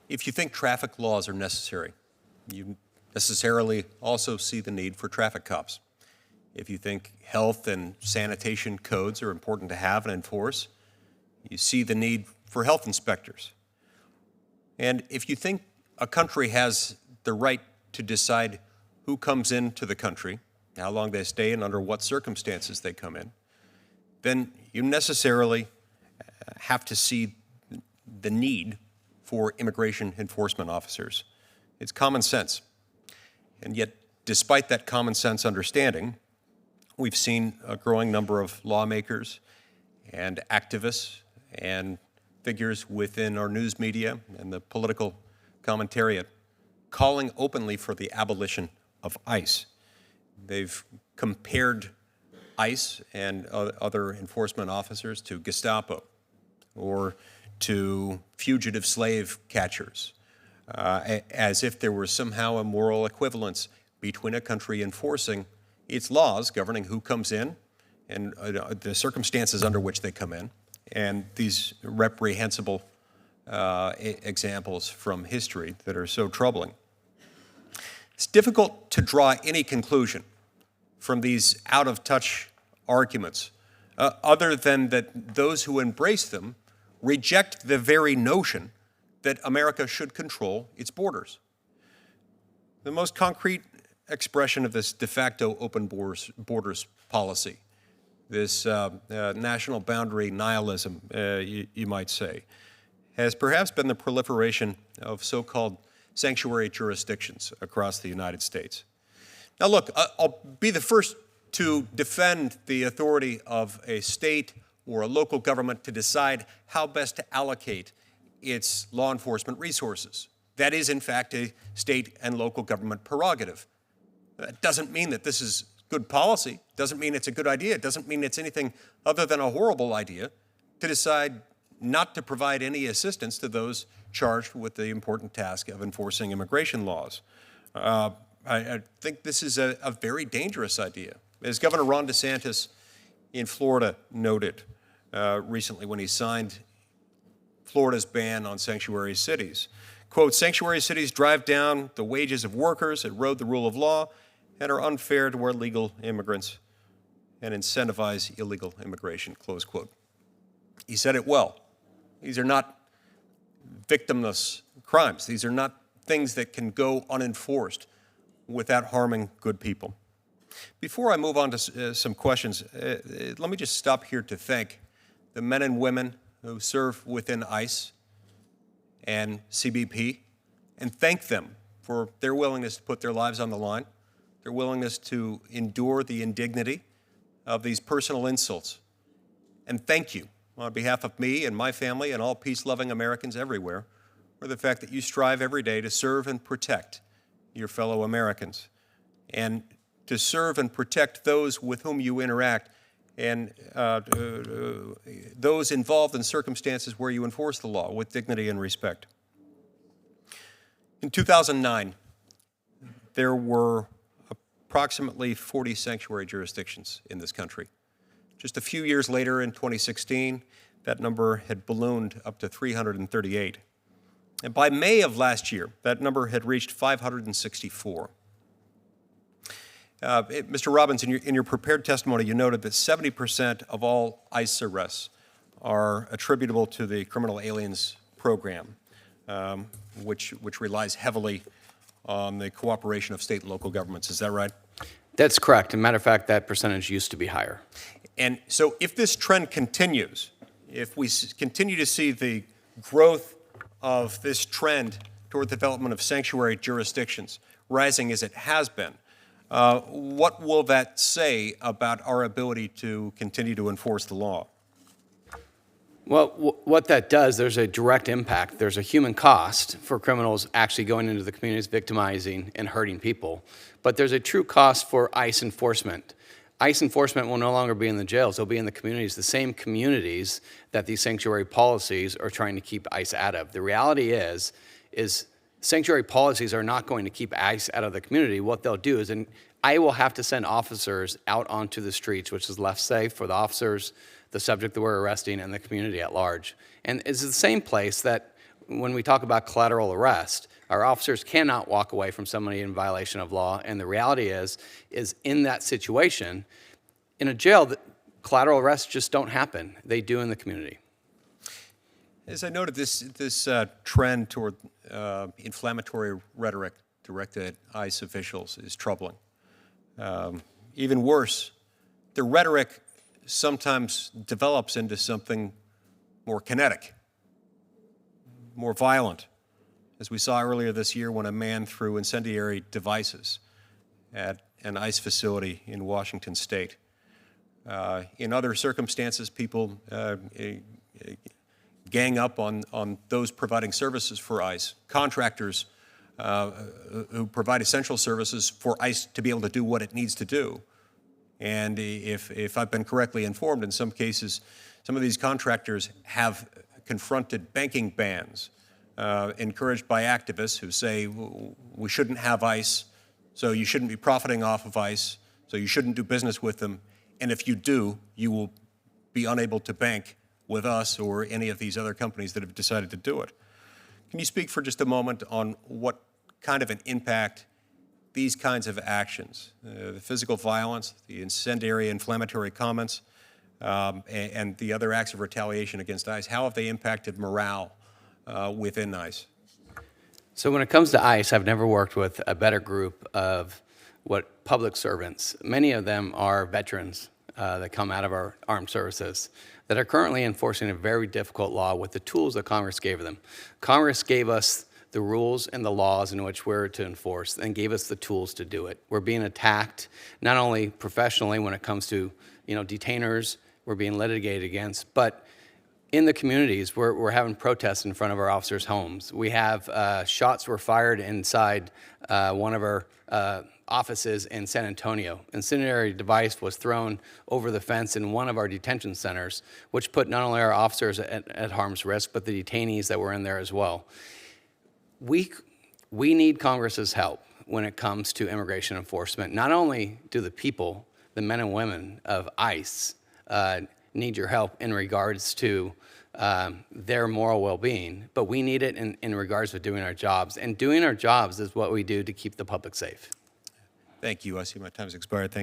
If you think traffic laws are necessary, you necessarily also see the need for traffic cops. If you think health and sanitation codes are important to have and enforce, you see the need for health inspectors. And if you think a country has the right to decide who comes into the country, how long they stay, and under what circumstances they come in, then you necessarily have to see the need for immigration enforcement officers. It's common sense. And yet, despite that common sense understanding, we've seen a growing number of lawmakers and activists and figures within our news media and the political commentariat calling openly for the abolition of ICE. They've compared ICE and other enforcement officers to Gestapo or to fugitive slave catchers, as if there were somehow a moral equivalence between a country enforcing its laws governing who comes in and the circumstances under which they come in, and these reprehensible examples from history that are so troubling. It's difficult to draw any conclusion from these out-of-touch arguments other than that those who embrace them reject the very notion that America should control its borders. The most concrete expression of this de facto open borders policy, this national boundary nihilism, you might say, has perhaps been the proliferation of so-called sanctuary jurisdictions across the United States. Now look, I'll be the first to defend the authority of a state or a local government to decide how best to allocate its law enforcement resources. That is, in fact, a state and local government prerogative. That doesn't mean that this is good policy, doesn't mean it's a good idea, it doesn't mean it's anything other than a horrible idea to decide not to provide any assistance to those charged with the important task of enforcing immigration laws. I think this is a very dangerous idea. As Governor Ron DeSantis in Florida noted recently when he signed Florida's ban on sanctuary cities, quote, "Sanctuary cities drive down the wages of workers, erode the rule of law, and are unfair to our legal immigrants and incentivize illegal immigration," close quote. He said it well. These are not victimless crimes. These are not things that can go unenforced without harming good people. Before I move on to some questions, let me just stop here to thank the men and women who serve within ICE and CBP, and thank them for their willingness to put their lives on the line, their willingness to endure the indignity of these personal insults. And thank you on behalf of me and my family and all peace-loving Americans everywhere for the fact that you strive every day to serve and protect your fellow Americans and to serve and protect those with whom you interact and those involved in circumstances where you enforce the law with dignity and respect. In 2009, there were approximately 40 sanctuary jurisdictions in this country. Just a few years later, in 2016, that number had ballooned up to 338. And by May of last year, that number had reached 564. Mr. Robbins, in your prepared testimony, you noted that 70% of all ICE arrests are attributable to the criminal aliens program, which relies heavily on the cooperation of state and local governments. Is that right? That's correct. As a matter of fact, that percentage used to be higher. And so if this trend continues, if we continue to see the growth of this trend toward the development of sanctuary jurisdictions rising as it has been, what will that say about our ability to continue to enforce the law? Well, what that does, there's a direct impact. There's a human cost for criminals actually going into the communities, victimizing and hurting people. But there's a true cost for ICE enforcement. ICE enforcement will no longer be in the jails. They'll be in the communities, the same communities that these sanctuary policies are trying to keep ICE out of. The reality is sanctuary policies are not going to keep ICE out of the community. What they'll do is, and I will have to send officers out onto the streets, which is left safe for the officers, the subject that we're arresting, and the community at large. And it's the same place that when we talk about collateral arrest, our officers cannot walk away from somebody in violation of law. And the reality is in that situation, in a jail, collateral arrests just don't happen. They do in the community. As I noted, this trend toward inflammatory rhetoric directed at ICE officials is troubling. Even worse, the rhetoric sometimes develops into something more kinetic, more violent, as we saw earlier this year when a man threw incendiary devices at an ICE facility in Washington State. In other circumstances, people gang up on those providing services for ICE, contractors who provide essential services for ICE to be able to do what it needs to do. And if I've been correctly informed, in some cases, some of these contractors have confronted banking bans encouraged by activists who say, we shouldn't have ICE, so you shouldn't be profiting off of ICE, so you shouldn't do business with them, and if you do, you will be unable to bank with us or any of these other companies that have decided to do it. Can you speak for just a moment on what kind of an impact these kinds of actions, the physical violence, the incendiary inflammatory comments, and the other acts of retaliation against ICE, how have they impacted morale within ICE? So when it comes to ICE, I've never worked with a better group of public servants. Many of them are veterans that come out of our armed services that are currently enforcing a very difficult law with the tools that Congress gave them. Congress gave us the rules and the laws in which we're to enforce and gave us the tools to do it. We're being attacked not only professionally when it comes to detainers we're being litigated against, but in the communities, we're having protests in front of our officers' homes. We have shots were fired inside one of our offices in San Antonio. Incendiary device was thrown over the fence in one of our detention centers, which put not only our officers at harm's risk, but the detainees that were in there as well. We need Congress's help when it comes to immigration enforcement. Not only do the people, the men and women of ICE, need your help in regards to their moral well-being, but we need it in regards to doing our jobs. And doing our jobs is what we do to keep the public safe. Thank you. I see my time's expired. Thank